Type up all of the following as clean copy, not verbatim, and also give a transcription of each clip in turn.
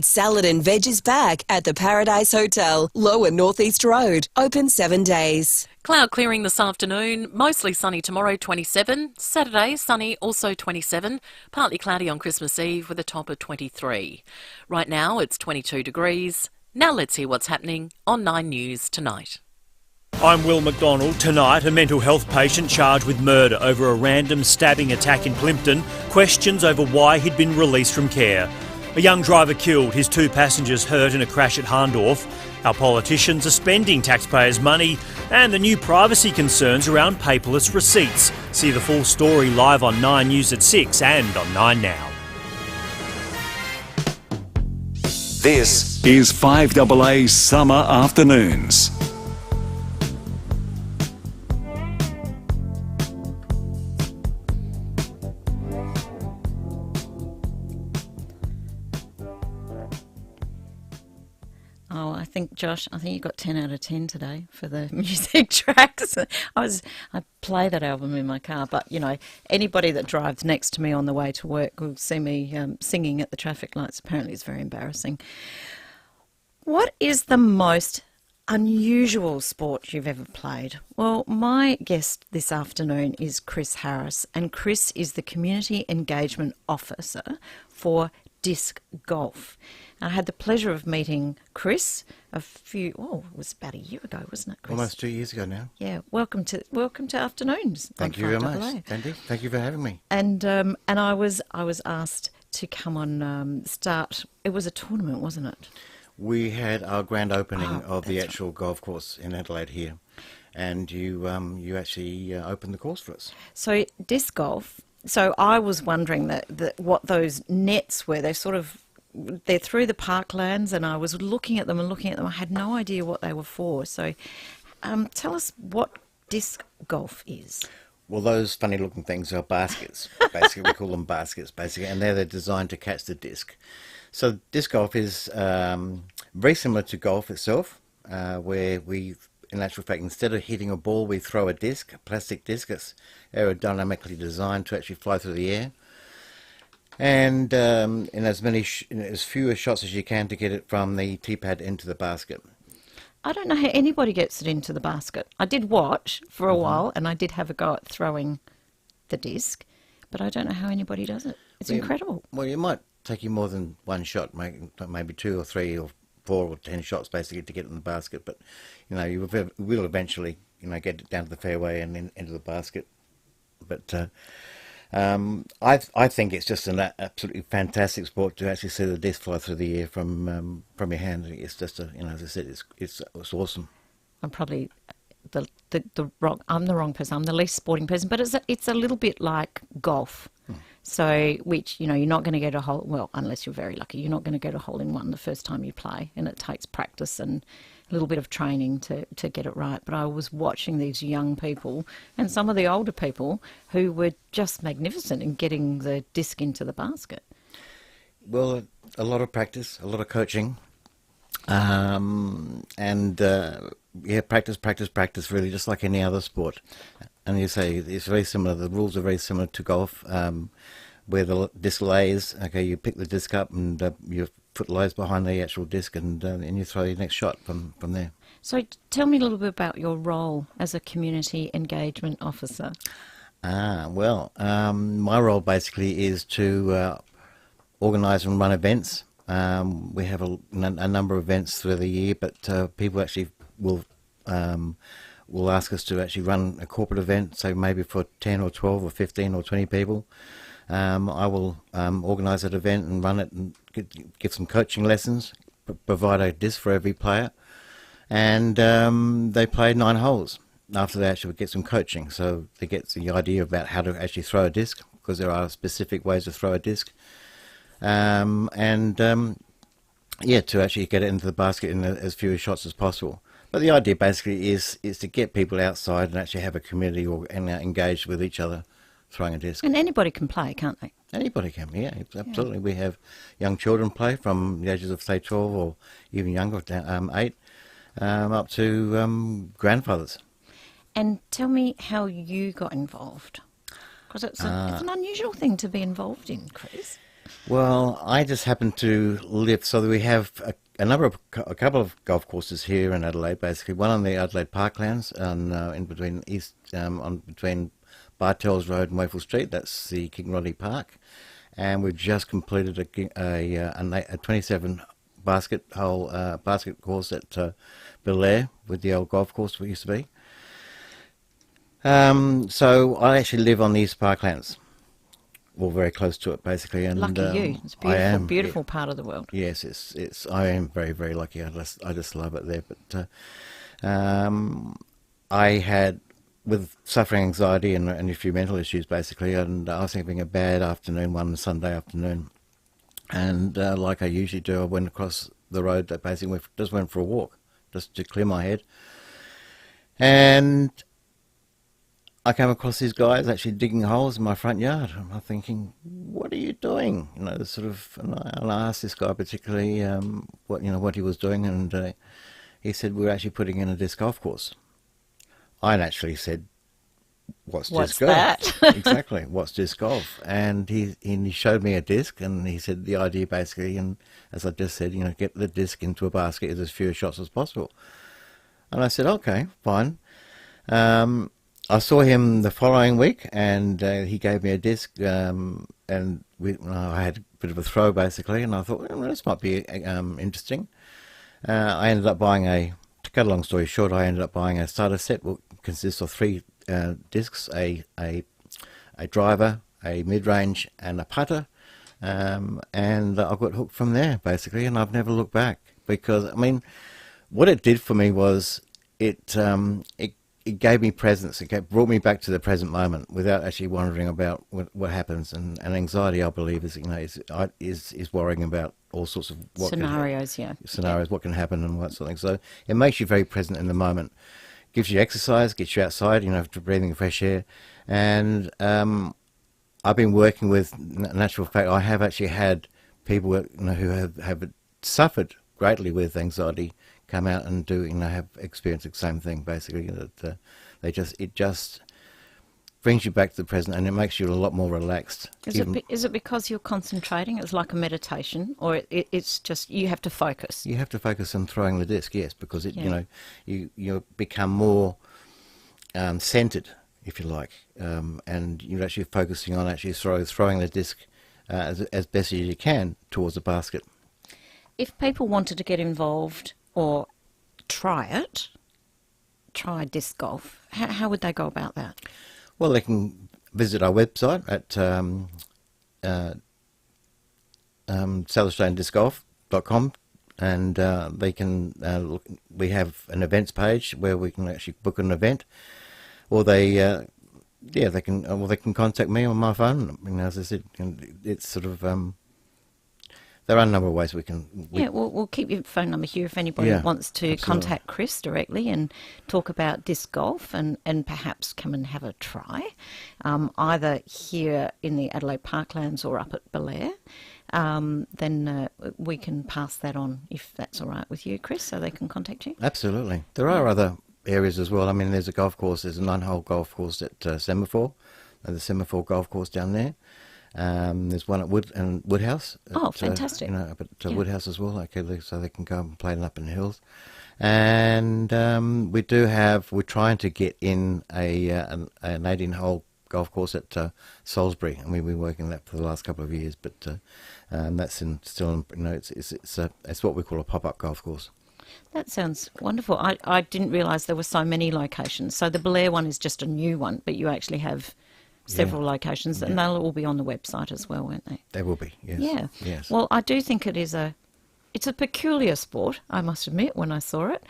Salad and veg is back at the Paradise Hotel, Lower North East Road. Open 7 days. Cloud clearing this afternoon, mostly sunny tomorrow 27, Saturday sunny also 27, partly cloudy on Christmas Eve with a top of 23. Right now it's 22 degrees. Now let's hear what's happening on 9 News tonight. I'm Will McDonald. Tonight, a mental health patient charged with murder over a random stabbing attack in Plympton, questions over why he'd been released from care. A young driver killed, his 2 passengers hurt in a crash at Harndorf. Our politicians are spending taxpayers' money, and the new privacy concerns around paperless receipts. See the full story live on 9 News at 6 and on 9 Now. This is FIVEAA Summer Afternoons. Oh, I think, Josh, you got 10 out of 10 today for the music tracks. I play that album in my car, but, you know, anybody that drives next to me on the way to work will see me singing at the traffic lights. Apparently it's very embarrassing. What is the most unusual sport you've ever played? Well, my guest this afternoon is Chris Harris, and Chris is the Community Engagement Officer for disc golf. I had the pleasure of meeting Chris it was about a year ago, wasn't it, Chris? Almost 2 years ago now. Yeah, welcome to Afternoons. Thank you very much, Sandy. Thank you for having me. And I was asked to come on start. It was a tournament, wasn't it? We had our grand opening of the actual right. golf course in Adelaide here, and you actually opened the course for us. So disc golf. So I was wondering that what those nets were. They're through the parklands, and I was looking at them. I had no idea what they were for. So tell us what disc golf is. Well, those funny-looking things are baskets. Basically, we call them baskets, basically, and they're designed to catch the disc. So disc golf is very similar to golf itself, where we, in actual fact, instead of hitting a ball, we throw a disc, a plastic disc that's aerodynamically designed to actually fly through the air. And in as few shots as you can to get it from the tee pad into the basket. I don't know how anybody gets it into the basket. I did watch for a while, and I did have a go at throwing the disc, but I don't know how anybody does it. It's incredible. Well, it might take you more than one shot, maybe 2 or 3 or 4 or 10 shots basically to get it in the basket. But you know, you will eventually, you know, get it down to the fairway and then into the basket. But I think it's just an absolutely fantastic sport to actually see the disc fly through the air from your hand. It's just as I said, it's awesome. I'm probably I'm the wrong person. I'm the least sporting person, but it's a little bit like golf. So, which, you know, you're not going to get a hole, well, unless you're very lucky, you're not going to get a hole in one the first time you play, and it takes practice and a little bit of training to get it right. But I was watching these young people and some of the older people who were just magnificent in getting the disc into the basket. Well, a lot of practice, a lot of coaching, practice, really, just like any other sport. And you say it's very similar. The rules are very similar to golf, where the disc lays. Okay, you pick the disc up, and your foot lays behind the actual disc, and you throw your next shot from there. So tell me a little bit about your role as a community engagement officer. My role basically is to organise and run events. We have a number of events through the year, but people actually will ask us to actually run a corporate event, so maybe for 10 or 12 or 15 or 20 people. I will organise that event and run it and give some coaching lessons, provide a disc for every player, and they play 9 holes. After they actually get some coaching, so they get the idea about how to actually throw a disc, because there are specific ways to throw a disc, to actually get it into the basket in as few shots as possible. But the idea basically is to get people outside and actually have a community and engage with each other throwing a disc. And anybody can play, can't they? Anybody can, yeah, absolutely. Yeah. We have young children play from the ages of, say, 12 or even younger, 8, up to grandfathers. And tell me how you got involved, because it's an unusual thing to be involved in, Chris. Well, I just happen to live, so that we have a couple of golf courses here in Adelaide. Basically, one on the Adelaide Parklands, and in between between Bartels Road and Wayfield Street. That's the King Rodney Park, and we've just completed a 27 basket course at Belair with the old golf course we used to be. So I actually live on the East Parklands. Well, very close to it, basically. And Lucky you. It's a beautiful part of the world. Yes, I am very, very lucky. I just love it there. But I had, with suffering anxiety and a few mental issues, basically, and I was having a bad afternoon, one Sunday afternoon. And like I usually do, I went across the road, basically just went for a walk, just to clear my head. And I came across these guys actually digging holes in my front yard. I'm thinking, what are you doing? You know, and I asked this guy particularly what he was doing, and he said we're actually putting in a disc golf course. I naturally said, what's disc golf? That? Exactly, what's disc golf? And he showed me a disc, and he said the idea basically, and as I just said, get the disc into a basket with as few shots as possible. And I said, okay, fine. I saw him the following week, and he gave me a disc, and I had a bit of a throw, basically, and I thought, this might be interesting. I ended up buying to cut a long story short, I ended up buying a starter set, which consists of 3 discs, a driver, a mid-range, and a putter, and I got hooked from there, basically, and I've never looked back, because, what it did for me was it gave me presence. It brought me back to the present moment without actually wondering about what happens. And anxiety, I believe, is worrying about all sorts of scenarios. What can happen and what sort of thing. So it makes you very present in the moment. Gives you exercise, gets you outside, to breathing fresh air. And I've been working with, natural fact, I have actually had people who have suffered greatly with anxiety come out and have experienced the same thing, basically, that it just brings you back to the present, and it makes you a lot more relaxed. Is it because you're concentrating? It's like a meditation, or it's just you have to focus? You have to focus on throwing the disc, yes, because you become more centered, if you like, and you're actually focusing on actually throwing the disc as best as you can towards the basket. If people wanted to get involved or try disc golf, how would they go about that? Well, they can visit our website at southaustraliandiscgolf.com, and they can we have an events page where we can actually book an event, or they can contact me on my phone. As I said, it's sort of there are a number of ways we can... we'll keep your phone number here if anybody wants to contact Chris directly and talk about disc golf and perhaps come and have a try, either here in the Adelaide Parklands or up at Belair. Then we can pass that on, if that's all right with you, Chris, so they can contact you. Absolutely. There are other areas as well. There's a golf course, there's a 9-hole golf course at Semaphore, the Semaphore golf course down there. There's one at Woodhouse. Fantastic. Woodhouse as well, so they can go and play up in the hills. And we're trying to get in an 18-hole golf course at Salisbury, and we've been working that for the last couple of years. But that's it's what we call a pop-up golf course. That sounds wonderful. I didn't realise there were so many locations. So the Belair one is just a new one, but you actually have several locations, and they'll all be on the website as well, won't they? They will be, yes. Yeah. Yes. Well, I do think it's a peculiar sport, I must admit, when I saw it.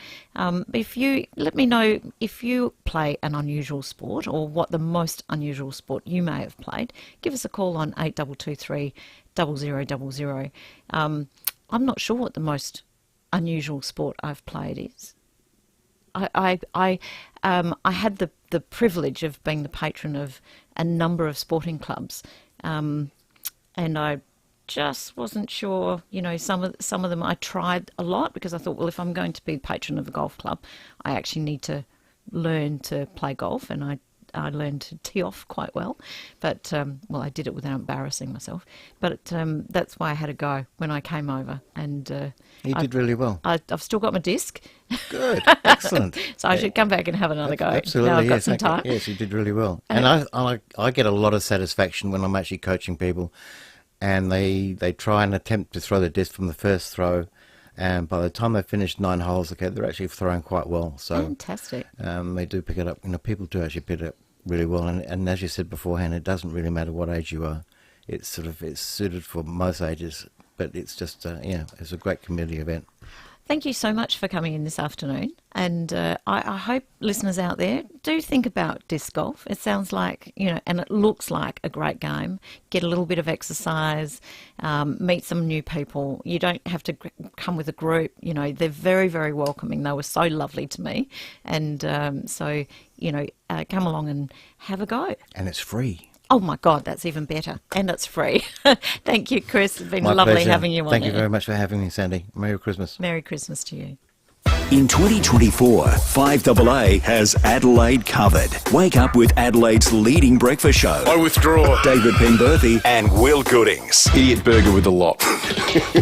If you let me know if you play an unusual sport or what the most unusual sport you may have played, give us a call on 8223 0000. I'm not sure what the most unusual sport I've played is. I had the privilege of being the patron of a number of sporting clubs, and I just wasn't sure. Some of them I tried a lot because I thought, well, if I'm going to be patron of a golf club, I actually need to learn to play golf, and I learned to tee off quite well. But, I did it without embarrassing myself. But that's why I had a go when I came over. And You did really well. I've still got my disc. Good, excellent. So I should come back and have another go. Absolutely, Now I've got yes. some time. Yes, you did really well. And I get a lot of satisfaction when I'm actually coaching people, and they try and attempt to throw the disc from the first throw, and by the time they've finished 9 holes, they're actually throwing quite well. So fantastic. They do pick it up. People do actually pick it up really well. And as you said beforehand, it doesn't really matter what age you are. It's suited for most ages. But it's just it's a great community event. Thank you so much for coming in this afternoon. And I hope listeners out there do think about disc golf. It sounds like, and it looks like a great game. Get a little bit of exercise, meet some new people. You don't have to come with a group. They're very, very welcoming. They were so lovely to me. And come along and have a go. And it's free. Oh, my God, that's even better. And it's free. Thank you, Chris. It's been My lovely pleasure. having you on Thank there. you very much for having me, Sandy. Merry Christmas. Merry Christmas to you. In 2024, 5AA has Adelaide covered. Wake up with Adelaide's leading breakfast show. I withdraw. David Penberthy and Will Goodings. Idiot burger with a lot.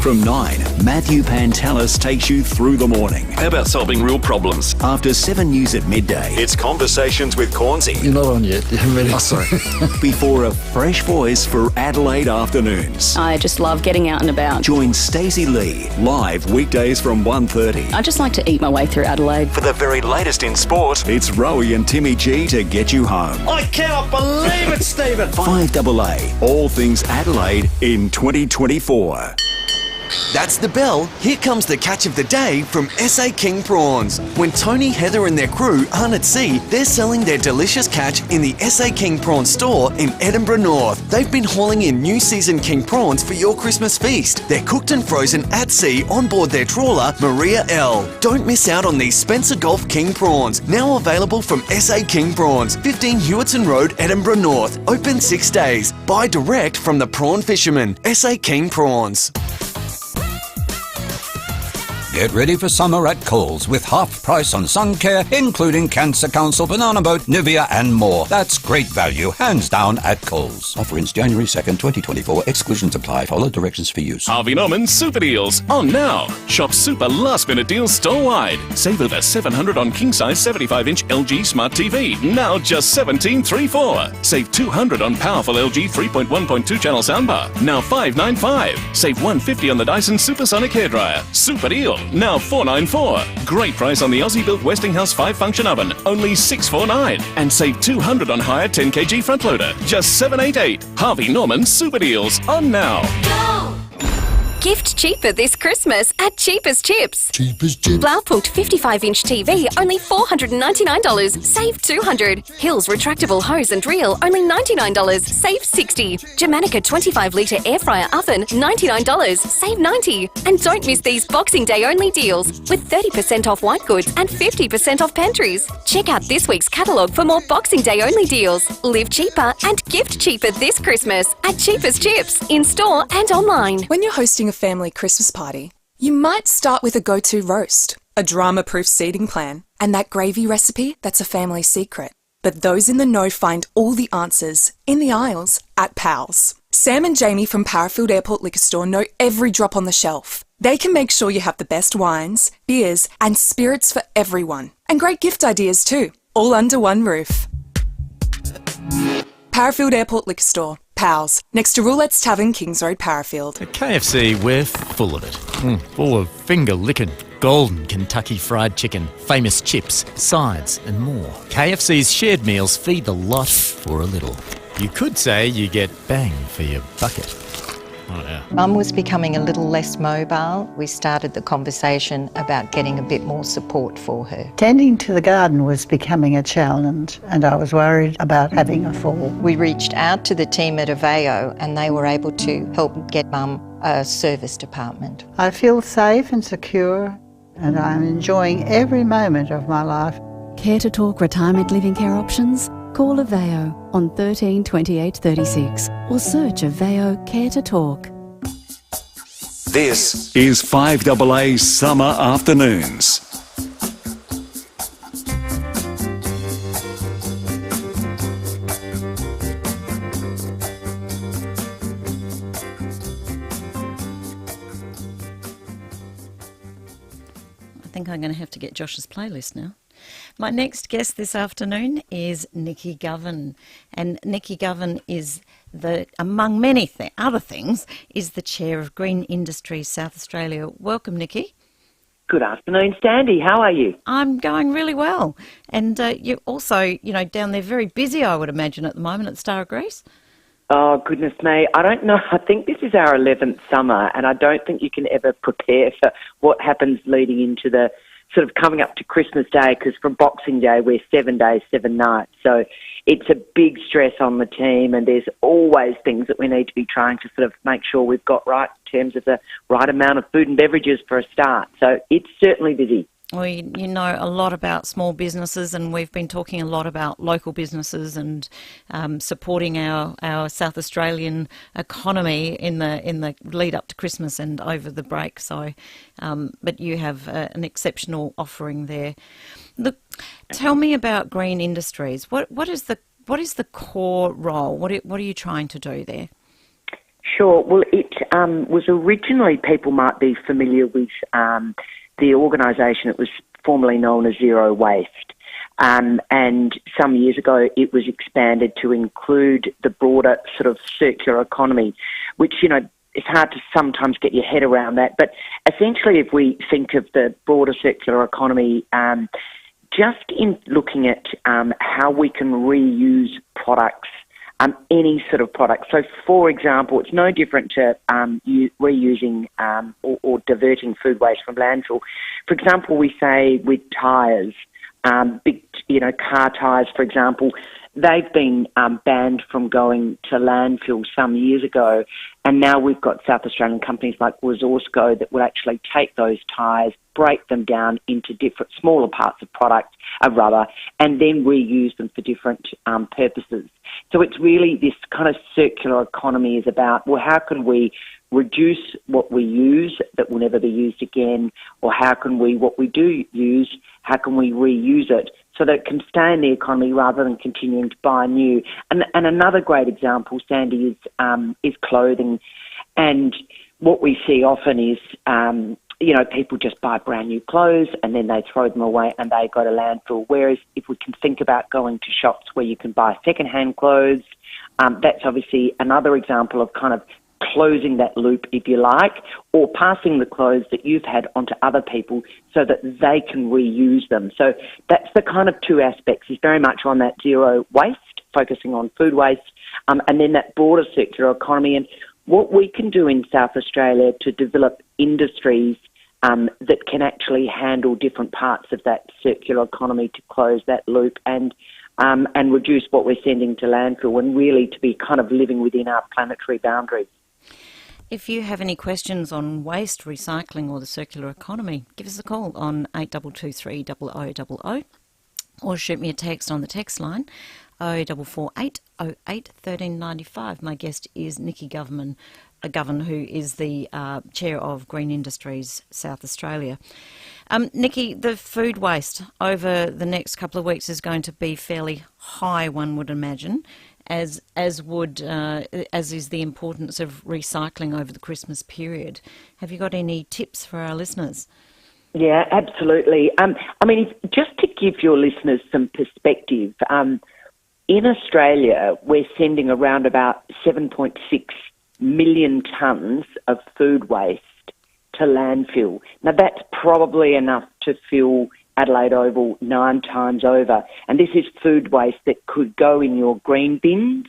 From 9, Matthew Pantelis takes you through the morning. How about solving real problems? After 7 news at midday, it's Conversations with Cornsey. You're not on yet. You haven't ready? Oh, sorry. Before a fresh voice for Adelaide afternoons. I just love getting out and about. Join Stacey Lee live weekdays from 1:30. I just like to eat my way through Adelaide. For the very latest in sport, it's Rowie and Timmy G to get you home. I cannot believe it, Stephen! 5AA, all things Adelaide in 2024. That's the bell. Here comes the catch of the day from SA King Prawns. When Tony, Heather and their crew aren't at sea, they're selling their delicious catch in the SA King Prawn store in Edinburgh North. They've been hauling in new season king prawns for your Christmas feast. They're cooked and frozen at sea on board their trawler, Maria L. Don't miss out on these Spencer Gulf King Prawns, now available from SA King Prawns, 15 Hewitson Road, Edinburgh North. Open 6 days. Buy direct from the prawn fishermen. SA King Prawns. Get ready for summer at Coles with half price on sun care, including Cancer Council, Banana Boat, Nivea and more. That's great value, hands down at Coles. Offer ends January 2nd, 2024. Exclusions apply. Follow directions for use. Harvey Norman Super Deals on now. Shop super last minute deals store-wide. Save over $700 on king-size 75-inch LG Smart TV, now just $17.34. Save $200 on powerful LG 3.1.2 channel soundbar, now $595. Save $150 on the Dyson Supersonic hairdryer. Super deal, now $494. Great price on the Aussie-built Westinghouse 5-function oven, only $649. And save $200 on higher 10 kg front loader, just $788. Harvey Norman Super Deals on now. Gift cheaper this Christmas at Cheapest Chips. Cheapest chips. Blaupunkt 55-inch TV, only $499. Save $200. Hills retractable hose and reel, only $99. Save $60. Germanica 25-litre air fryer oven, $99. Save $90. And don't miss these Boxing Day only deals with 30% off white goods and 50% off pantries. Check out this week's catalogue for more Boxing Day only deals. Live cheaper and gift cheaper this Christmas at Cheapest Chips, in store and online. When you're hosting a family Christmas party, you might start with a go-to roast, a drama-proof seating plan, and that gravy recipe that's a family secret. But those in the know find all the answers in the aisles at Pal's. Sam and Jamie from Parafield Airport Liquor Store know every drop on the shelf. They can make sure you have the best wines, beers, and spirits for everyone. And great gift ideas too, all under one roof. Parafield Airport Liquor Store. Pals, next to Roulette's Tavern, Kings Road, Parafield. At KFC, we're full of it. Full of finger-licking, golden Kentucky fried chicken, famous chips, sides and more. KFC's shared meals feed the lot for a little. You could say you get bang for your bucket. Oh, yeah. Mum was becoming a little less mobile. We started the conversation about getting a bit more support for her. Tending to the garden was becoming a challenge and I was worried about having a fall. We reached out to the team at FIVEAA and they were able to help get Mum a service department. I feel safe and secure and I'm enjoying every moment of my life. Care to talk retirement living care options? Call FIVEAA on 13 28 36 or search FIVEAA Care to Talk. This is 5AA Summer Afternoons. think I'm going to have to get Josh's playlist now. My next guest this afternoon is Nikki Govan, and Nikki Govan is among many other things, is the chair of Green Industries South Australia. Welcome, Nikki. Good afternoon, Sandy. How are you? I'm going really well, and you're also, down there very busy, I would imagine, at the moment at Star of Greece. Oh, goodness me. I don't know. I think this is our 11th summer, and I don't think you can ever prepare for what happens leading into the sort of coming up to Christmas Day, because from Boxing Day, we're 7 days, 7 nights. So it's a big stress on the team, and there's always things that we need to be trying to sort of make sure we've got right in terms of the right amount of food and beverages for a start. So it's certainly busy. Well, you know a lot about small businesses, and we've been talking a lot about local businesses and supporting our South Australian economy in the lead up to Christmas and over the break. So, but you have an exceptional offering there. Look, tell me about Green Industries. What is the core role? What are you trying to do there? Sure. Well, it was originally, people might be familiar with the organisation. It was formerly known as Zero Waste. And some years ago, it was expanded to include the broader sort of circular economy, which, it's hard to sometimes get your head around that. But essentially, if we think of the broader circular economy, just in looking at how we can reuse products, any sort of product. So, for example, it's no different to reusing or diverting food waste from landfill. For example, we say with tyres, big, car tyres, for example, they've been banned from going to landfill some years ago, and now we've got South Australian companies like Resourceco that will actually take those tyres, break them down into different smaller parts of product, of rubber, and then reuse them for different purposes. So it's really this kind of circular economy is about, well, how can we reduce what we use that will never be used again, or how can we, what we do use, how can we reuse it so that it can stay in the economy rather than continuing to buy new. And another great example, Sandy, is clothing. And what we see often is, people just buy brand new clothes and then they throw them away and they go to landfill. Whereas if we can think about going to shops where you can buy second-hand clothes, that's obviously another example of kind of closing that loop, if you like, or passing the clothes that you've had onto other people so that they can reuse them. So that's the kind of two aspects. Is very much on that zero waste, focusing on food waste, and then that broader circular economy. And what we can do in South Australia to develop industries that can actually handle different parts of that circular economy to close that loop and reduce what we're sending to landfill, and really to be kind of living within our planetary boundaries. If you have any questions on waste, recycling or the circular economy, give us a call on 8223 0000 or shoot me a text on the text line 0448 08 1395. My guest is Nikki Govan, who is the chair of Green Industries South Australia. Nikki, the food waste over the next couple of weeks is going to be fairly high, one would imagine, as is the importance of recycling over the Christmas period. Have you got any tips for our listeners? Yeah, absolutely. Just to give your listeners some perspective, in Australia, we're sending around about 7.6 million tonnes of food waste to landfill. Now, that's probably enough to fill Adelaide Oval 9 times over. And this is food waste that could go in your green bins,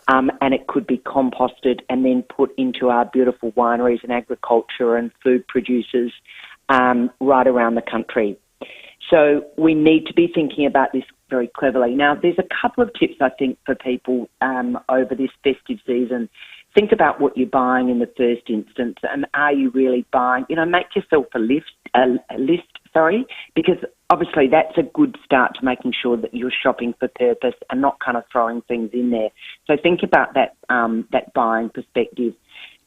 and it could be composted and then put into our beautiful wineries and agriculture and food producers right around the country. So we need to be thinking about this very cleverly. Now, there's a couple of tips, I think, for people over this festive season. Think about what you're buying in the first instance, and are you really buying? Make yourself a list, because obviously that's a good start to making sure that you're shopping for purpose and not kind of throwing things in there. So think about that buying perspective.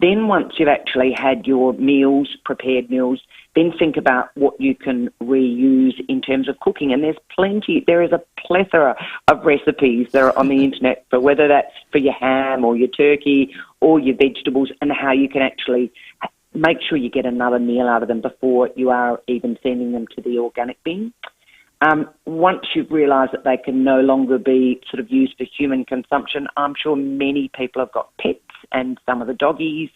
Then once you've actually had your meals, prepared meals, then think about what you can reuse in terms of cooking. And there is a plethora of recipes that are on the internet for whether that's for your ham or your turkey or your vegetables, and how you can actually make sure you get another meal out of them before you are even sending them to the organic bin. Once you've realised that they can no longer be sort of used for human consumption, I'm sure many people have got pets, and some of the doggies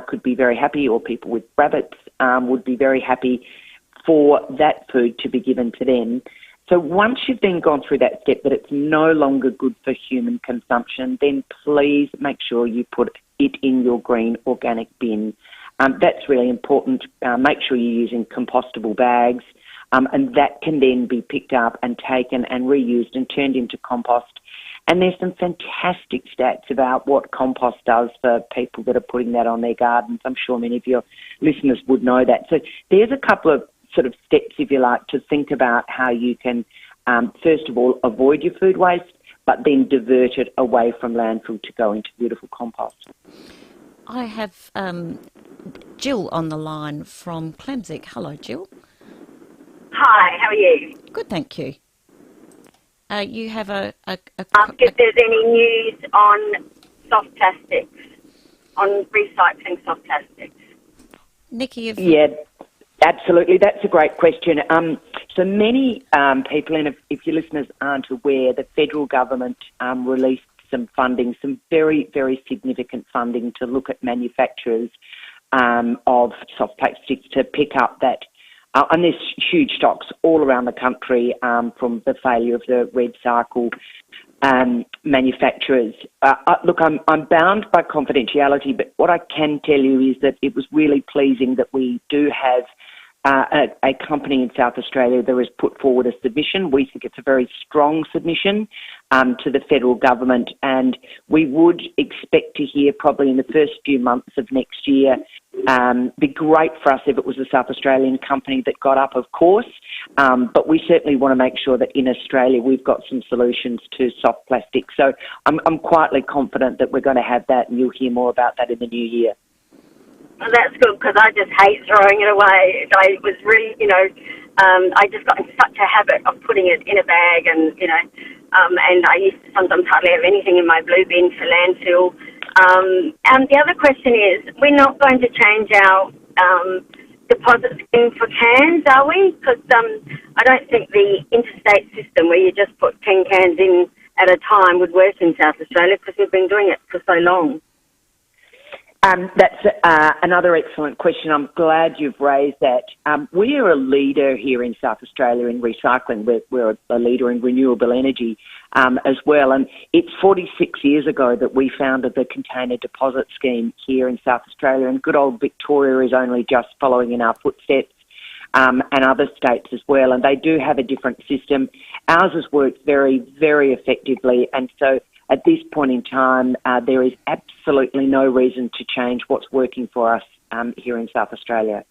could be very happy, or people with rabbits would be very happy for that food to be given to them. So once you've then gone through that step that it's no longer good for human consumption, then please make sure you put it in your green organic bin. That's really important. Make sure you're using compostable bags, and that can then be picked up and taken and reused and turned into compost. And there's some fantastic stats about what compost does for people that are putting that on their gardens. I'm sure many of your listeners would know that. So there's a couple of sort of steps, if you like, to think about how you can, first of all, avoid your food waste, but then divert it away from landfill to go into beautiful compost. I have Jill on the line from Clemsick. Hello, Jill. Hi, how are you? Good, thank you. You have Ask if there's any news on soft plastics, on recycling soft plastics. Nikki, Yeah, absolutely. That's a great question. So many people, and if your listeners aren't aware, the federal government released some funding, some very, very significant funding to look at manufacturers of soft plastics to pick up that. And there's huge stocks all around the country from the failure of the Red Cycle manufacturers. Look, I'm bound by confidentiality, but what I can tell you is that it was really pleasing that we do have a company in South Australia that has put forward a submission. We think it's a very strong submission to the federal government, and we would expect to hear probably in the first few months of next year. Be great for us if it was a South Australian company that got up, of course, but we certainly want to make sure that in Australia we've got some solutions to soft plastic. So I'm quietly confident that we're going to have that, and you'll hear more about that in the new year. Well, that's good, because I just hate throwing it away. I was really, I just got in such a habit of putting it in a bag, and, and I used to sometimes hardly have anything in my blue bin for landfill. And the other question is, we're not going to change our deposit scheme for cans, are we? Because I don't think the interstate system where you just put 10 cans in at a time would work in South Australia, because we've been doing it for so long. That's another excellent question. I'm glad you've raised that. We are a leader here in South Australia in recycling. We're a leader in renewable energy as well. And it's 46 years ago that we founded the container deposit scheme here in South Australia. And good old Victoria is only just following in our footsteps, and other states as well. And they do have a different system. Ours has worked very, very effectively. And so at this point in time, there is absolutely no reason to change what's working for us here in South Australia.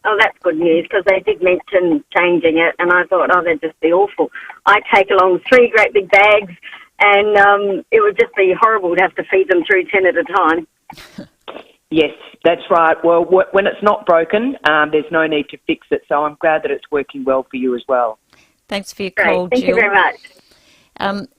Oh, that's good news, because they did mention changing it, and I thought, that'd just be awful. I take along 3 great big bags, and it would just be horrible to have to feed them through 10 at a time. Yes, that's right. Well, when it's not broken, there's no need to fix it, so I'm glad that it's working well for you as well. Thanks for your call, Jill. Thank you very much.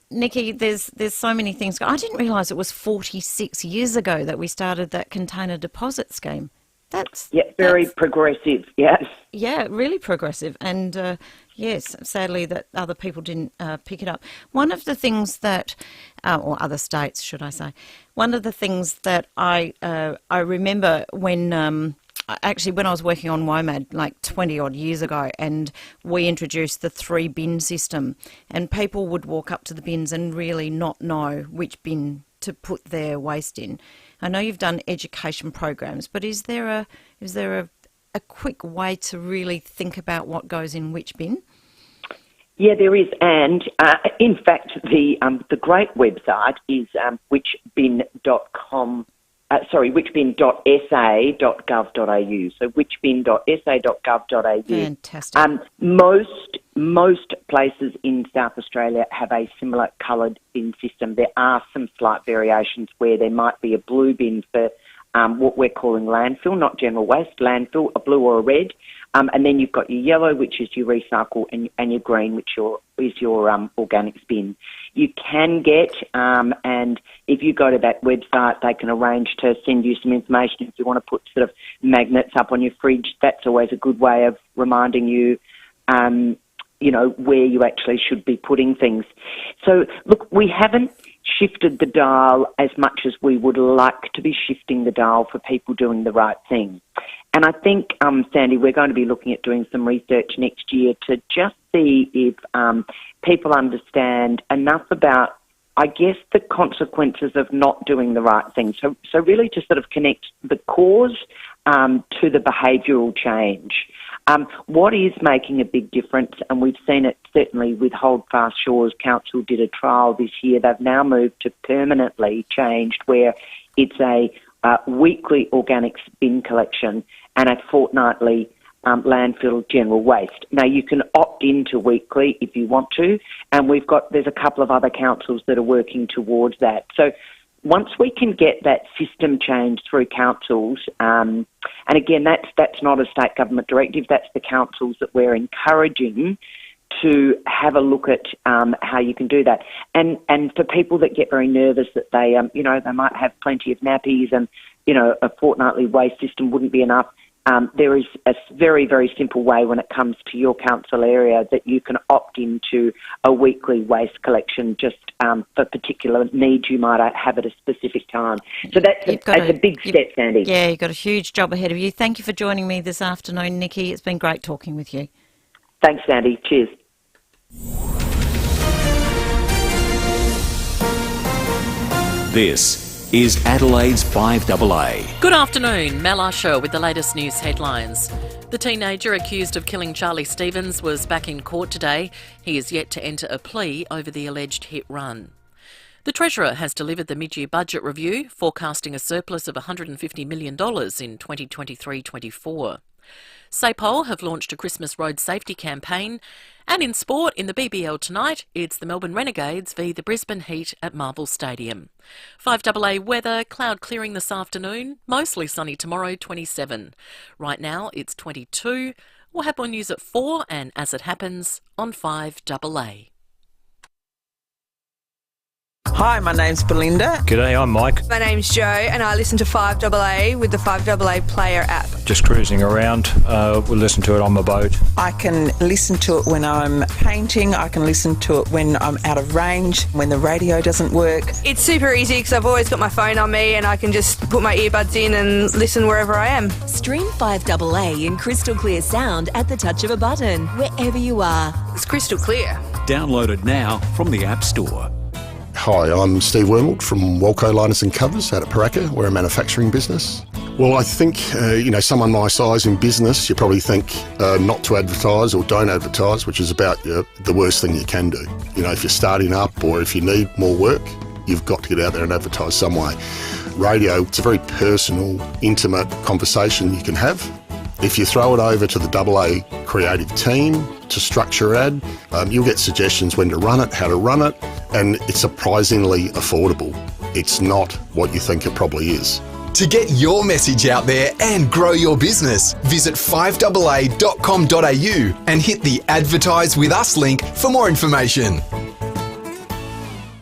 Nikki, there's so many things. I didn't realise it was 46 years ago that we started that container deposit scheme. That's very progressive. Yes. Yeah, really progressive. And yes, sadly that other people didn't pick it up. One of the things that, or other states, should I say, one of the things that I remember when. Actually, when I was working on WOMAD like 20 odd years ago, and we introduced the 3 bin system, and people would walk up to the bins and really not know which bin to put their waste in. I know you've done education programs, but is there a quick way to really think about what goes in which bin? Yeah, there is, and in fact, the great website is whichbin.com. whichbin.sa.gov.au. So whichbin.sa.gov.au. Fantastic. Most places in South Australia have a similar coloured bin system. There are some slight variations where there might be a blue bin for what we're calling landfill, not general waste, landfill, a blue or a red. And then you've got your yellow, which is your recycle, and your green, which is your organics bin. You can get, and if you go to that website, they can arrange to send you some information. If you want to put sort of magnets up on your fridge, that's always a good way of reminding you, where you actually should be putting things. So, look, we haven't shifted the dial as much as we would like to be shifting the dial for people doing the right thing. And I think, Sandy, we're going to be looking at doing some research next year to just see if people understand enough about, I guess, the consequences of not doing the right thing. So really to sort of connect the cause to the behavioural change. What is making a big difference, and we've seen it certainly with Holdfast Shores Council did a trial this year. They've now moved to permanently changed where it's a weekly organics bin collection and a fortnightly landfill general waste. Now, you can opt into weekly if you want to, and there's a couple of other councils that are working towards that. So once we can get that system changed through councils, and again, that's not a state government directive, that's the councils that we're encouraging to have a look at how you can do that. And for people that get very nervous that they might have plenty of nappies and, a fortnightly waste system wouldn't be enough, there is a very, very simple way when it comes to your council area that you can opt into a weekly waste collection just for particular needs you might have at a specific time. So that's a big step, Sandy. Yeah, you've got a huge job ahead of you. Thank you for joining me this afternoon, Nikki. It's been great talking with you. Thanks, Sandy. Cheers. This is Adelaide's 5AA. Good afternoon, Mel Usher with the latest news headlines. The teenager accused of killing Charlie Stevens was back in court today. He is yet to enter a plea over the alleged hit run. The Treasurer has delivered the mid-year budget review, forecasting a surplus of $150 million in 2023-24. SAPOL have launched a Christmas road safety campaign. And in sport, in the BBL tonight, it's the Melbourne Renegades v the Brisbane Heat at Marvel Stadium. 5AA weather, cloud clearing this afternoon, mostly sunny tomorrow, 27. Right now, it's 22. We'll have more news at 4 and as it happens on 5AA. Hi, my name's Belinda. G'day, I'm Mike. My name's Jo and I listen to 5AA with the 5AA Player app. Just cruising around, we'll listen to it on my boat. I can listen to it when I'm painting, I can listen to it when I'm out of range, when the radio doesn't work. It's super easy because I've always got my phone on me and I can just put my earbuds in and listen wherever I am. Stream 5AA in crystal clear sound at the touch of a button, wherever you are. It's crystal clear. Download it now from the App Store. Hi, I'm Steve Wormald from Walco Liners and Covers out at Paraka. We're a manufacturing business. Well, I think, someone my size in business, you probably think not to advertise or don't advertise, which is about the worst thing you can do. If you're starting up or if you need more work, you've got to get out there and advertise some way. Radio, it's a very personal, intimate conversation you can have. If you throw it over to the AA creative team to structure ad, you'll get suggestions when to run it, how to run it, and it's surprisingly affordable. It's not what you think it probably is. To get your message out there and grow your business, visit 5AA.com.au and hit the Advertise With Us link for more information.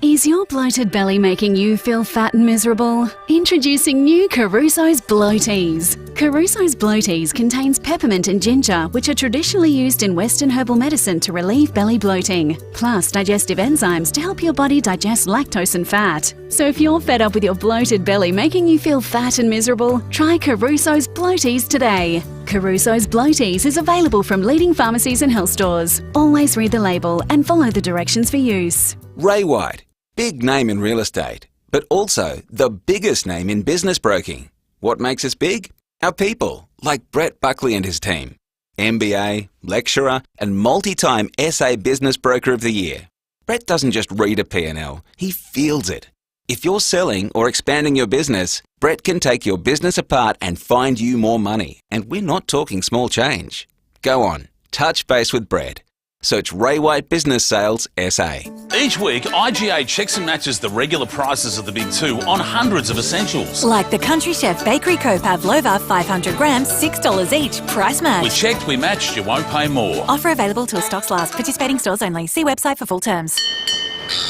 Is your bloated belly making you feel fat and miserable? Introducing new Caruso's Bloaties. Caruso's Bloaties contains peppermint and ginger, which are traditionally used in Western herbal medicine to relieve belly bloating, plus digestive enzymes to help your body digest lactose and fat. So if you're fed up with your bloated belly making you feel fat and miserable, try Caruso's Bloaties today. Caruso's Bloaties is available from leading pharmacies and health stores. Always read the label and follow the directions for use. Ray White, big name in real estate, but also the biggest name in business broking. What makes us big? Our people, like Brett Buckley and his team. MBA, lecturer, and multi-time SA Business Broker of the Year. Brett doesn't just read a P&L, he feels it. If you're selling or expanding your business, Brett can take your business apart and find you more money. And we're not talking small change. Go on, touch base with Brett. Search Ray White Business Sales SA. Each week, IGA checks and matches the regular prices of the big two on hundreds of essentials. Like the Country Chef Bakery Co Pavlova 500 grams, $6 each. Price match. We checked, we matched, you won't pay more. Offer available till stocks last. Participating stores only. See website for full terms.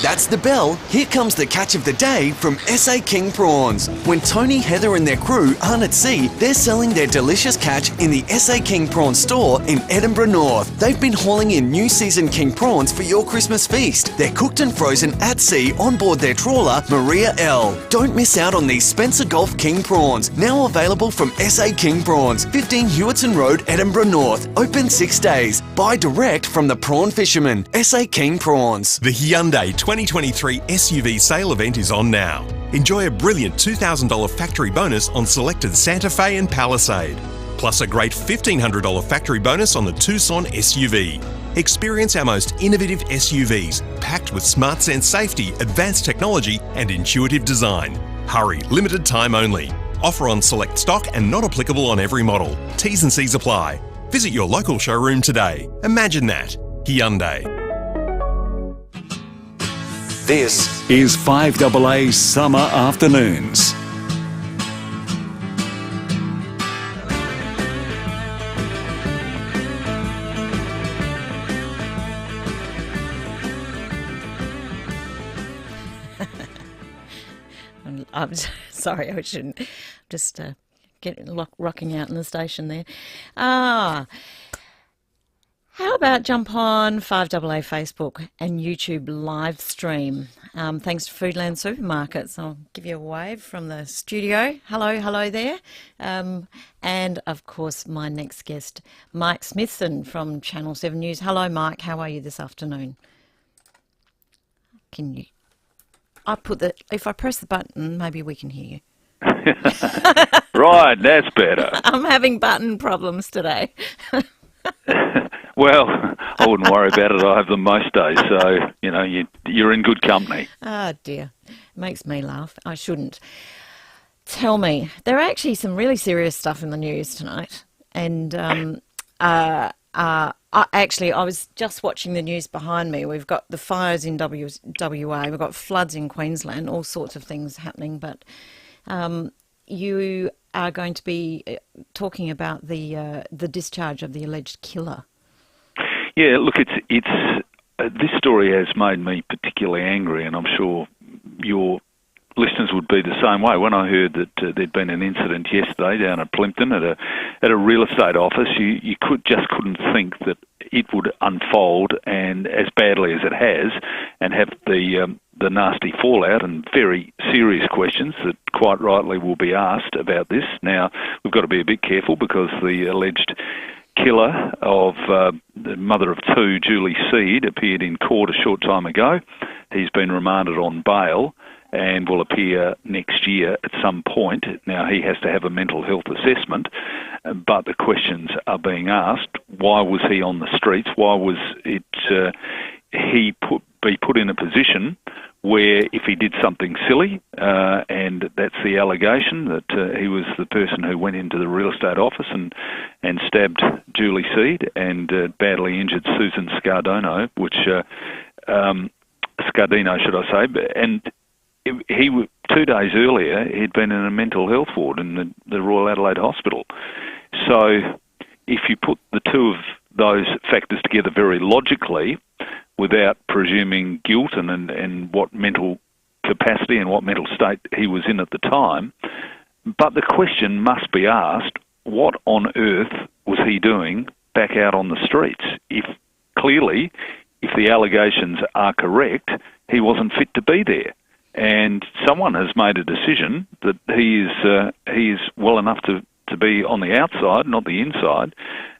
That's the bell. Here comes the catch of the day from SA King Prawns. When Tony, Heather and their crew aren't at sea, they're selling their delicious catch in the SA King Prawn store in Edinburgh North. They've been hauling in new season king prawns for your Christmas feast. They're cooked and frozen at sea on board their trawler, Maria L. Don't miss out on these Spencer Gulf King Prawns, now available from SA King Prawns, 15 Hewitson Road, Edinburgh North. Open 6 days. Buy direct from the prawn fishermen. SA King Prawns. The Hyundai 2023 SUV sale event is on now. Enjoy a brilliant $2,000 factory bonus on selected Santa Fe and Palisade, plus a great $1,500 factory bonus on the Tucson SUV. Experience our most innovative SUVs, packed with smart sense safety, advanced technology and intuitive design. Hurry, limited time only. Offer on select stock and not applicable on every model. T's and C's apply. Visit your local showroom today. Imagine that. Hyundai. This is 5AA Summer Afternoons. I'm sorry, I shouldn't. Just rocking out in the station there. How about jump on 5AA Facebook and YouTube live stream? Thanks to Foodland Supermarkets. I'll give you a wave from the studio. Hello there. And, of course, my next guest, Mike Smithson from Channel 7 News. Hello, Mike. How are you this afternoon? Can you... If I press the button, maybe we can hear you. Right, that's better. I'm having button problems today. Well, I wouldn't worry about it. I have them most days, so, you're in good company. Oh, dear. It makes me laugh. I shouldn't. Tell me, there are actually some really serious stuff in the news tonight. And I was just watching the news behind me. We've got the fires in WA. We've got floods in Queensland, all sorts of things happening. But you are going to be talking about the discharge of the alleged killer. Yeah, look, it's this story has made me particularly angry, and I'm sure your listeners would be the same way. When I heard that there'd been an incident yesterday down at Plympton at a real estate office, you couldn't think that it would unfold and as badly as it has, and have the nasty fallout and very serious questions that quite rightly will be asked about this. Now, we've got to be a bit careful because the alleged killer of the mother of two, Julie Seed, appeared in court a short time ago. He's been remanded on bail and will appear next year at some point. Now, he has to have a mental health assessment, but the questions are being asked. Why was he on the streets? Why was it be put in a position where if he did something silly, and that's the allegation, that he was the person who went into the real estate office and stabbed Julie Seed and badly injured Susan Scardino, Scardino, should I say, and he 2 days earlier he'd been in a mental health ward in the Royal Adelaide Hospital. So if you put the two of those factors together very logically, without presuming guilt and what mental capacity and what mental state he was in at the time, but the question must be asked, what on earth was he doing back out on the streets? If the allegations are correct, he wasn't fit to be there. And someone has made a decision that he is well enough to be on the outside, not the inside,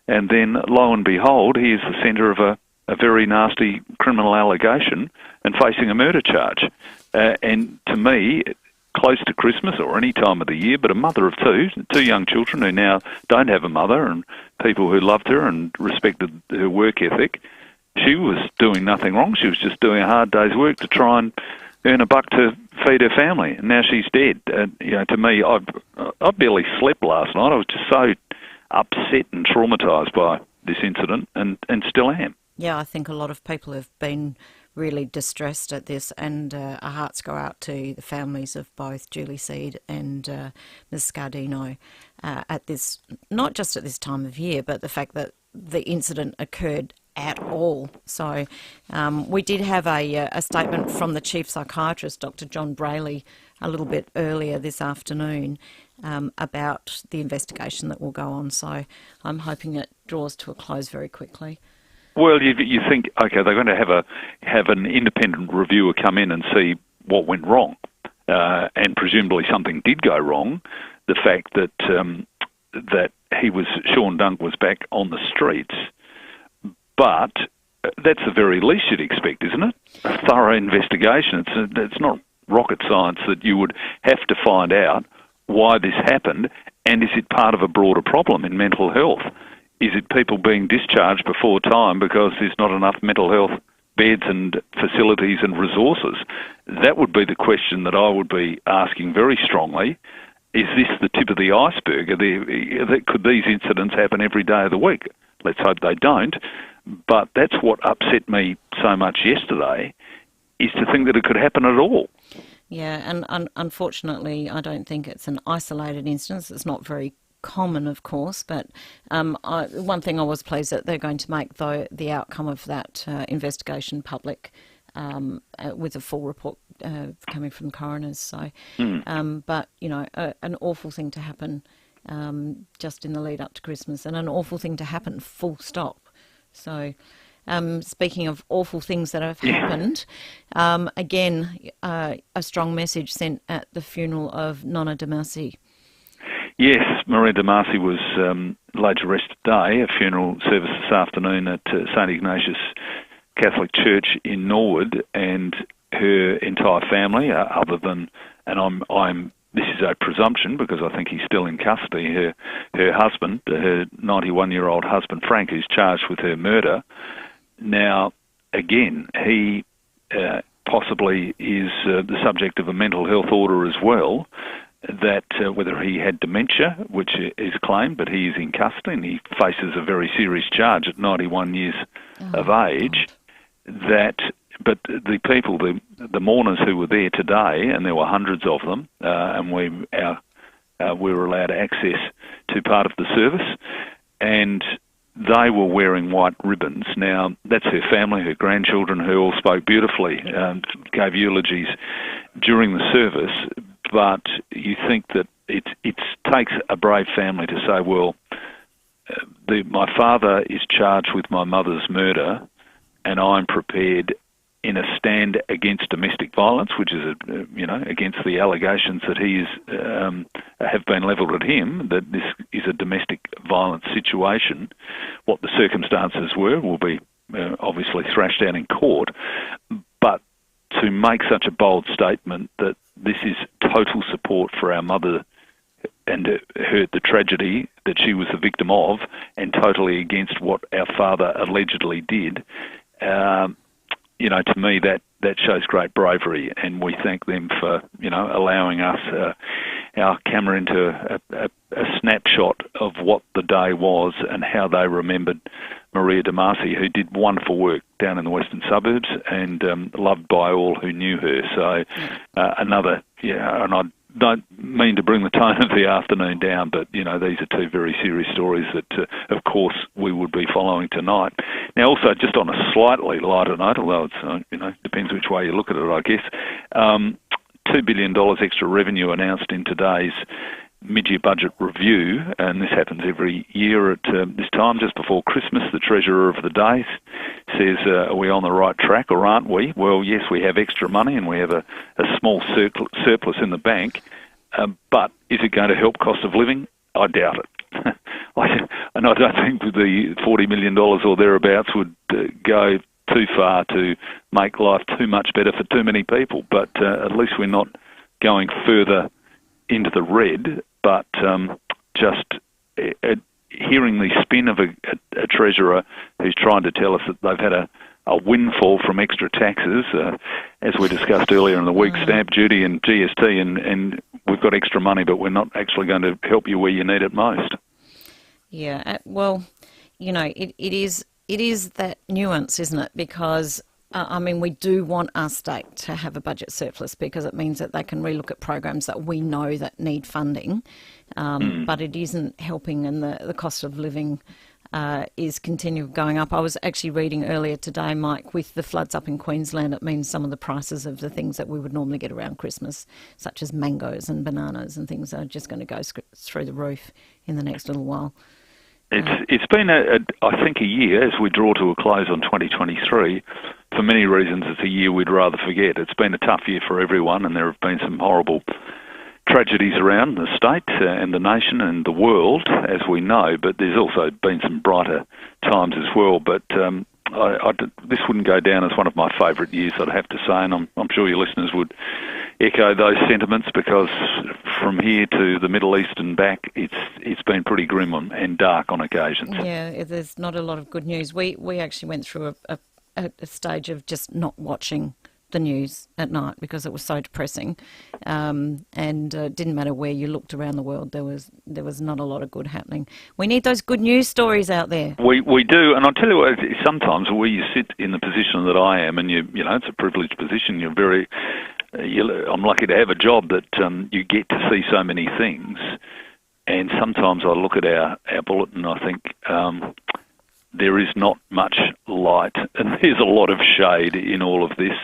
and then lo and behold, he is the centre of a very nasty criminal allegation and facing a murder charge. And to me, close to Christmas or any time of the year, but a mother of two young children who now don't have a mother, and people who loved her and respected her work ethic, she was doing nothing wrong. She was just doing a hard day's work to try and earn a buck to feed her family, and now she's dead. To me, I barely slept last night. I was just so upset and traumatised by this incident, and still am. I think a lot of people have been really distressed at this, and our hearts go out to the families of both Julie Seed and Ms Scardino at this, not just at this time of year, but the fact that the incident occurred at all. So we did have a statement from the Chief Psychiatrist, Dr John Brayley, a little bit earlier this afternoon about the investigation that will go on. So I'm hoping it draws to a close very quickly. Well, you think, okay, they're going to have an independent reviewer come in and see what went wrong, and presumably something did go wrong. The fact that Sean Dunk was back on the streets, but that's the very least you'd expect, isn't it? A thorough investigation. It's not rocket science that you would have to find out why this happened, and is it part of a broader problem in mental health? Is it people being discharged before time because there's not enough mental health beds and facilities and resources? That would be the question that I would be asking very strongly. Is this the tip of the iceberg? Could these incidents happen every day of the week? Let's hope they don't. But that's what upset me so much yesterday, is to think that it could happen at all. Yeah, and unfortunately, I don't think it's an isolated instance. It's not very common, of course, but one thing I was pleased that they're going to make the outcome of that investigation public with a full report coming from coroners. So, but an awful thing to happen just in the lead up to Christmas, and an awful thing to happen full stop. So, speaking of awful things that have happened, again, a strong message sent at the funeral of Nonna Damasi. Yes, Maria Damasi was laid to rest today. A funeral service this afternoon at St Ignatius Catholic Church in Norwood, and her entire family, other than, and this is a presumption because I think he's still in custody, her husband, her 91-year-old husband Frank, who's charged with her murder. Now, again, he possibly is the subject of a mental health order as well, that whether he had dementia, which is claimed, but he is in custody and he faces a very serious charge at 91 years of age. But the people, the mourners who were there today, and there were hundreds of them, and we were allowed access to part of the service, and they were wearing white ribbons. Now, that's her family, her grandchildren, who all spoke beautifully, gave eulogies during the service. But you think that it takes a brave family to say, well, my father is charged with my mother's murder, and I'm prepared in a stand against domestic violence, which is, against the allegations that have been levelled at him, that this is a domestic violence situation. What the circumstances were will be obviously thrashed out in court, but to make such a bold statement that this is total support for our mother and the tragedy that she was the victim of, and totally against what our father allegedly did, to me that shows great bravery, and we thank them for allowing us our camera into a snapshot of what the day was and how they remembered Maria Damasi, who did wonderful work down in the western suburbs and loved by all who knew her. So and I don't mean to bring the tone of the afternoon down, but these are two very serious stories that, of course, we would be following tonight. Now, also, just on a slightly lighter note, although it's depends which way you look at it, I guess, $2 billion extra revenue announced in today's mid-year budget review, and this happens every year at this time, just before Christmas. The Treasurer of the Day says, are we on the right track or aren't we? Well, yes, we have extra money and we have a small surplus in the bank, but is it going to help cost of living? I doubt it. And I don't think the $40 million or thereabouts would go too far to make life too much better for too many people, but at least we're not going further into the red, but just hearing the spin of a treasurer who's trying to tell us that they've had a windfall from extra taxes, as we discussed earlier in the week, stamp duty and GST, and we've got extra money, but we're not actually going to help you where you need it most. Yeah, well, it it is that nuance, isn't it? Because we do want our state to have a budget surplus because it means that they can relook at programs that we know that need funding, but it isn't helping, and the cost of living is continuing going up. I was actually reading earlier today, Mike, with the floods up in Queensland, it means some of the prices of the things that we would normally get around Christmas, such as mangoes and bananas and things, are just going to go through the roof in the next little while. It's been, I think, a year, as we draw to a close on 2023. For many reasons, it's a year we'd rather forget. It's been a tough year for everyone, and there have been some horrible tragedies around the state and the nation and the world, as we know, but there's also been some brighter times as well. But this wouldn't go down as one of my favourite years, I'd have to say, and I'm sure your listeners would echo those sentiments, because from here to the Middle East and back, it's been pretty grim and dark on occasions. Yeah, there's not a lot of good news. We actually went through a stage of just not watching the news at night because it was so depressing, and it didn't matter where you looked around the world, there was not a lot of good happening. We need those good news stories out there. We do, and I'll tell you what, sometimes where you sit in the position that I am, and you know it's a privileged position, I'm lucky to have a job that you get to see so many things, and sometimes I look at our bulletin and I think there is not much light, and there's a lot of shade in all of this.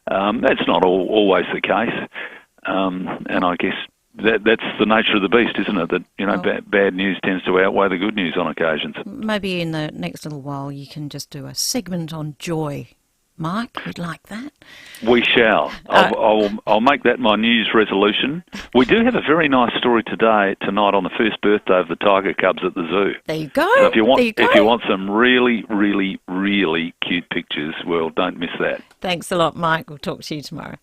That's not always the case, and I guess that's the nature of the beast, isn't it? That bad news tends to outweigh the good news on occasions. Maybe in the next little while you can just do a segment on joy. Mike, you'd like that? We shall. I'll make that my news resolution. We do have a very nice story tonight on the first birthday of the Tiger Cubs at the zoo. There you go. So if you want some really, really, really cute pictures, well, don't miss that. Thanks a lot, Mike. We'll talk to you tomorrow.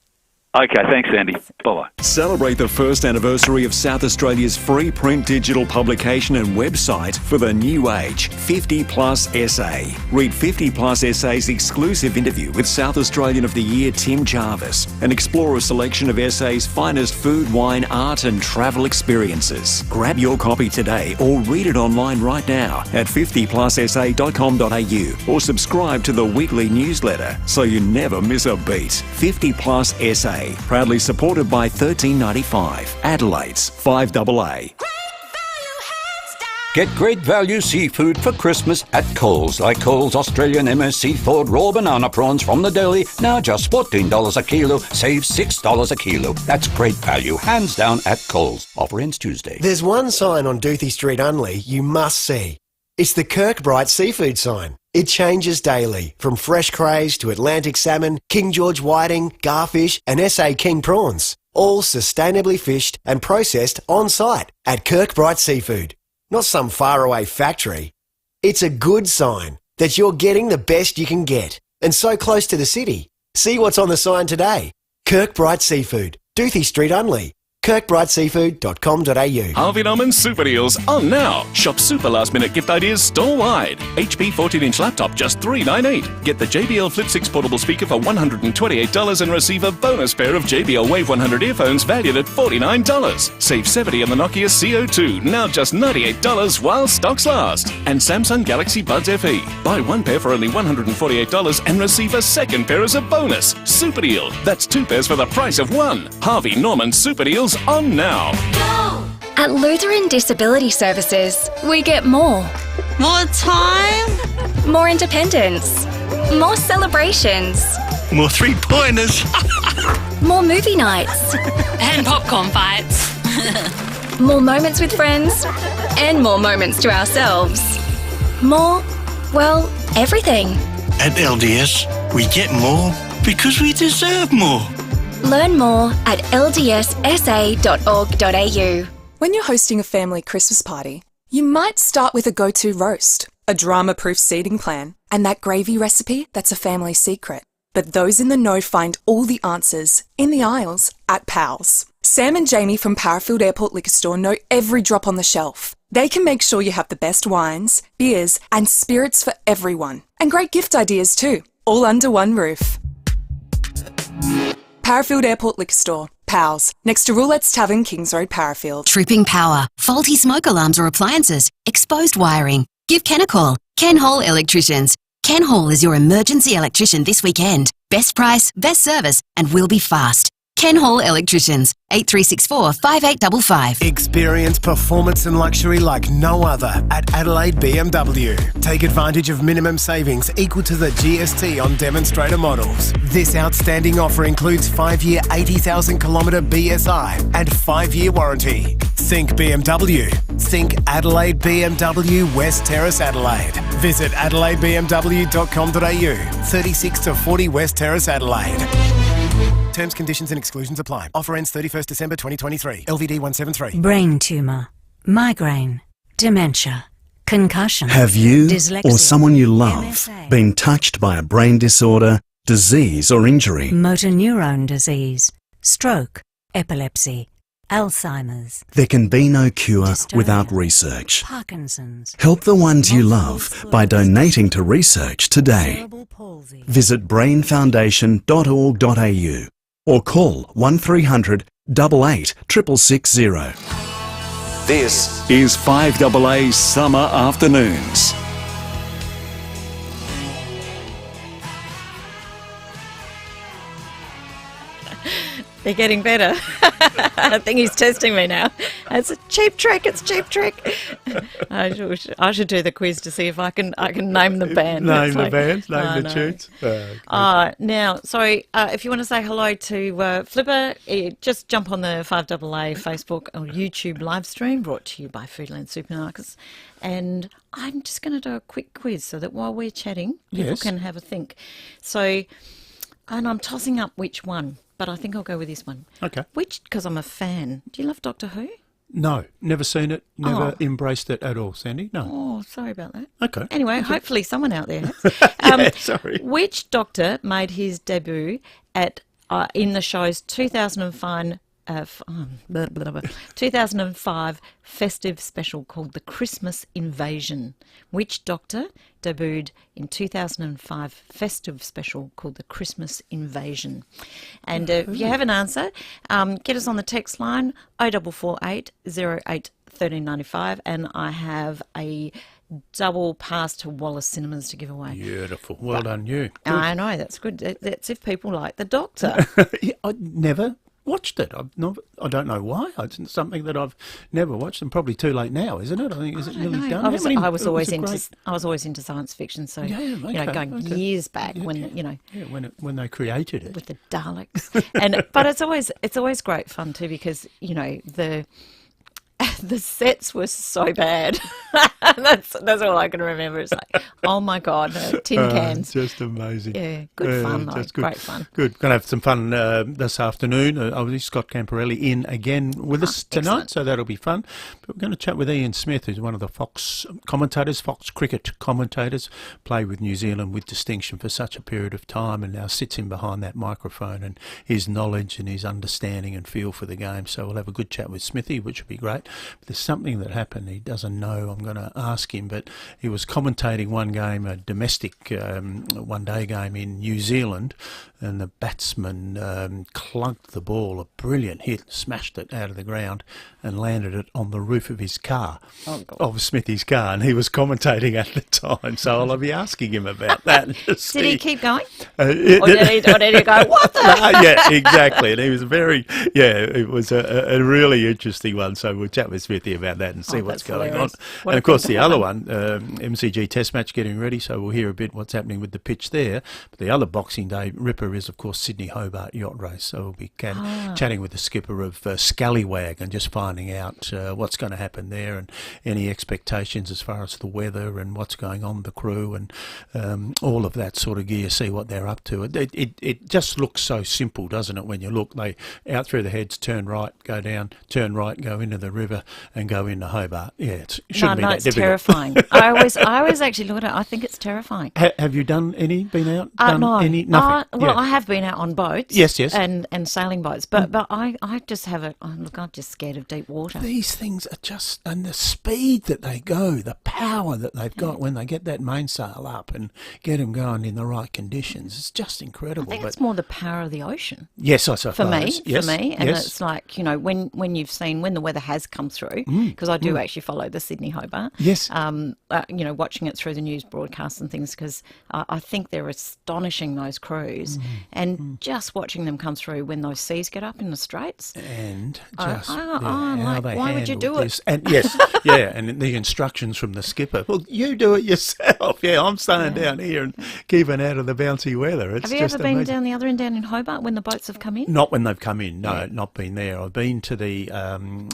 Okay, thanks, Andy. Bye-bye. Celebrate the first anniversary of South Australia's free print digital publication and website for the new age, 50 Plus SA. Read 50 Plus SA's exclusive interview with South Australian of the Year Tim Jarvis and explore a selection of SA's finest food, wine, art and travel experiences. Grab your copy today or read it online right now at 50plussa.com.au or subscribe to the weekly newsletter so you never miss a beat. 50 Plus SA. Proudly supported by 1395, Adelaide's FIVEAA. Get great value seafood for Christmas at Coles, like Coles Australian MSC thawed raw banana prawns from the deli, now just $14 a kilo, save $6 a kilo. That's great value, hands down at Coles. Offer ends Tuesday. There's one sign on Doothie Street Unley you must see. It's the Kirkbride seafood sign. It changes daily, from fresh crays to Atlantic salmon, King George whiting, garfish and SA King prawns. All sustainably fished and processed on site at Kirkbride Seafood. Not some faraway factory. It's a good sign that you're getting the best you can get, and so close to the city. See what's on the sign today. Kirkbride Seafood, Doothie Street Unley. kirkbrideseafood.com.au. Harvey Norman Super Deals on now. Shop super last minute gift ideas store-wide. HP 14-inch laptop just $398. Get the JBL Flip 6 portable speaker for $128 and receive a bonus pair of JBL Wave 100 earphones valued at $49. Save $70 on the Nokia CO2, now just $98 while stocks last. And Samsung Galaxy Buds FE. Buy one pair for only $148 and receive a second pair as a bonus. Super deal. That's two pairs for the price of one. Harvey Norman Super Deals on now. At Lutheran Disability Services, we get more. More time? More independence. More celebrations. More three-pointers. More movie nights. And popcorn fights. More moments with friends. And more moments to ourselves. More, well, everything. At LDS, we get more because we deserve more. Learn more at ldssa.org.au. When you're hosting a family Christmas party, you might start with a go-to roast, a drama-proof seating plan, and that gravy recipe that's a family secret. But those in the know find all the answers in the aisles at Pals. Sam and Jamie from Parafield Airport Liquor Store know every drop on the shelf. They can make sure you have the best wines, beers, and spirits for everyone. And great gift ideas too, all under one roof. Parafield Airport Liquor Store, Pals, next to Roulette's Tavern, Kings Road, Parafield. Tripping power, faulty smoke alarms or appliances, exposed wiring. Give Ken a call. Ken Hall Electricians. Ken Hall is your emergency electrician this weekend. Best price, best service, and we'll be fast. Ken Hall Electricians, 8364 5855. Experience performance and luxury like no other at Adelaide BMW. Take advantage of minimum savings equal to the GST on demonstrator models. This outstanding offer includes 5-year 80,000 kilometre BSI and 5-year warranty. Think BMW. Think Adelaide BMW West Terrace Adelaide. Visit adelaidebmw.com.au. 36 to 40 West Terrace Adelaide. Terms, conditions and exclusions apply. Offer ends 31st December 2023. LVD 173. Brain tumour, migraine, dementia, concussion. Have you dyslexia, or someone you love MSA, been touched by a brain disorder, disease or injury? motor neurone disease, stroke, epilepsy, Alzheimer's, There can be no cure Dystonia, without research. Parkinson's. Help the ones you love by donating to research today. Visit brainfoundation.org.au or call 1300 88 660. This is 5AA Summer Afternoons. They're getting better. I think he's testing me now. It's a cheap trick. It's a cheap trick. I should do the quiz to see if I can name the band. Name the bands, name the tunes. Now, sorry, if you want to say hello to FIVEAA, just jump on the 5AA Facebook or YouTube live stream brought to you by Foodland Supermarkets. And I'm just going to do a quick quiz so that while we're chatting, people can have a think. So, and I'm tossing up which one. But I think I'll go with this one. Okay. Because I'm a fan. Do you love Doctor Who? No, never seen it, never embraced it at all, Sandy. No. Oh, sorry about that. Okay. Anyway, hopefully someone out there has. Sorry. Which Doctor made his debut in the show's 2005 festive special called The Christmas Invasion? Which Doctor debuted in 2005 festive special called The Christmas Invasion? And if you have an answer, get us on the text line 0448 08 1395, and I have a double pass to Wallace Cinemas to give away. Beautiful. Well done, you. Good. I know, that's good. That's if people like the Doctor. I never watched it. I don't know why. It's something that I've never watched, and probably too late now, isn't it? I think is it nearly done? I was always into science fiction, so going years back when when they created it with the Daleks, but it's always great fun too, because the sets were so bad. That's all I can remember. It's like, oh my God, tin cans. Just amazing. Yeah, good fun though. Great fun. Good. Going to have some fun this afternoon. Obviously, Scott Camporelli in again with us tonight, excellent. So that'll be fun. But we're going to chat with Ian Smith, who's one of the Fox commentators, Fox cricket commentators, played with New Zealand with distinction for such a period of time, and now sits in behind that microphone, and his knowledge and his understanding and feel for the game. So we'll have a good chat with Smithy, which will be great. But there's something that happened he doesn't know. I'm going to ask him, but he was commentating one game, a domestic one-day game in New Zealand, and the batsman clunked the ball, a brilliant hit, smashed it out of the ground and landed it on the roof of his car, of Smithy's car, and he was commentating at the time, so I'll be asking him about that. Did he keep going? Or did he go, what the? Yeah, exactly, and he was it was a really interesting one, so we'll chat with Smithy about that and see what's going on. And of course the other one, MCG Test match getting ready, so we'll hear a bit what's happening with the pitch there. But the other Boxing Day ripper is, of course, Sydney Hobart Yacht Race, so we'll be chatting with the skipper of Scallywag and just finding out what's going to happen there and any expectations as far as the weather and what's going on with the crew and all of that sort of gear, see what they're up to. It just looks so simple, doesn't it, when you look? They out through the heads, turn right, go down, turn right, go into the river and go into Hobart. Yeah, it shouldn't be that it's difficult. Terrifying. I always actually look at it. I think it's terrifying. Have you done any? Been out? No. Any? Nothing. Well, I have been out on boats. Yes. And sailing boats, but I just have I'm just scared of deep water. These things are just, and the speed that they go, the power that they've got when they get that mainsail up and get them going in the right conditions, it's just incredible. I think it's more the power of the ocean. Yes, I suppose. For me, and it's like, when you've seen when the weather has come through, because I do actually follow the Sydney Hobart. Yes. Watching it through the news broadcasts and things, because I think they're astonishing, those crews, and just watching them come through when those seas get up in the Straits. And just why would you do it? And yes, and the instructions from the skipper. Well, you do it yourself. Yeah, I'm staying down here and keeping out of the bouncy weather. It's have you ever been down the other end, down in Hobart, when the boats have come in? Not when they've come in. No, not been there. I've been to the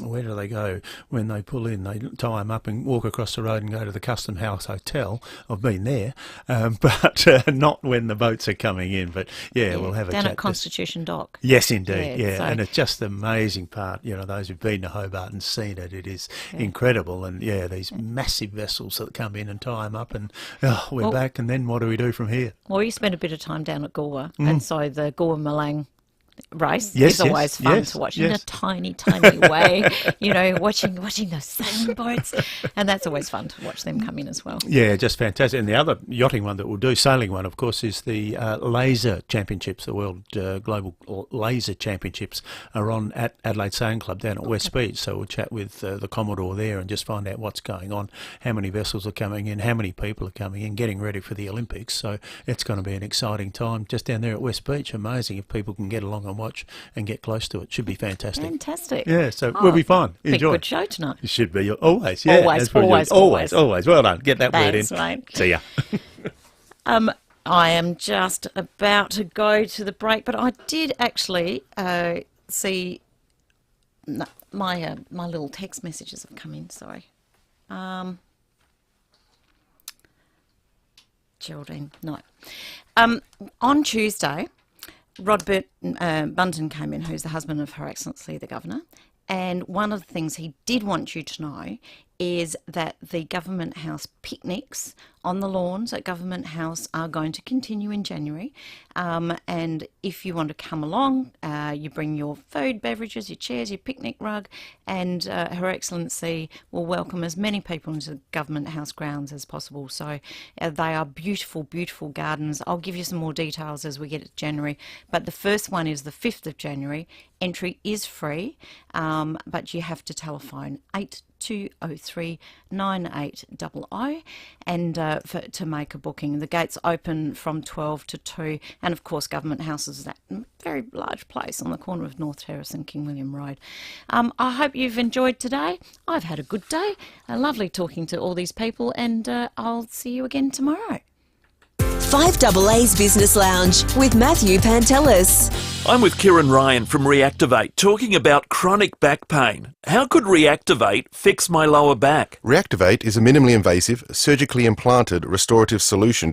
where do they go when they pull in? They tie them up and walk across the road and go to the Custom House Hotel. I've been there, but not when the boats are coming in. But we'll have a chat. Down at Constitution Dock. Yes, indeed. So and it's just the amazing part. Those who've been to Hobart and seen it, it is incredible. And these massive vessels that come in and tie them up, and we're back. And then what do we do from here? Well, you spent a bit of time down at Goa, and so the Goa Malang race is always fun to watch in a tiny, tiny way. Watching those sailing boats, and that's always fun to watch them come in as well. Yeah, just fantastic. And the other yachting one that we'll do, sailing one, of course, is the Laser Championships, the World Global Laser Championships are on at Adelaide Sailing Club down at West Beach. So we'll chat with the Commodore there and just find out what's going on, how many vessels are coming in, how many people are coming in, getting ready for the Olympics. So it's going to be an exciting time just down there at West Beach. Amazing if people can get along and watch and get close to it. Should be fantastic. Fantastic. Yeah, so we'll be fine. Enjoy. Good show tonight. It should be. Always, yeah. Always. Well done. Get that word in. Mate. See ya. I am just about to go to the break, but I did actually see my little text messages have come in. Sorry. Geraldine, no. On Tuesday, Rod Bunton came in, who's the husband of Her Excellency the Governor, and one of the things he did want you to know is that the Government House picnics on the lawns at Government House are going to continue in January. And if you want to come along, you bring your food, beverages, your chairs, your picnic rug, and Her Excellency will welcome as many people into the Government House grounds as possible. So they are beautiful, beautiful gardens. I'll give you some more details as we get to January. But the first one is the 5th of January. Entry is free, but you have to telephone 8203 9800 and to make a booking. The gates open from 12 to 2, and of course Government House is that very large place on the corner of North Terrace and King William Road. I hope you've enjoyed today. I've had a good day. Lovely talking to all these people, and I'll see you again tomorrow. 5AA's Business Lounge with Matthew Pantelis. I'm with Kieran Ryan from Reactivate, talking about chronic back pain. How could Reactivate fix my lower back? Reactivate is a minimally invasive, surgically implanted restorative solution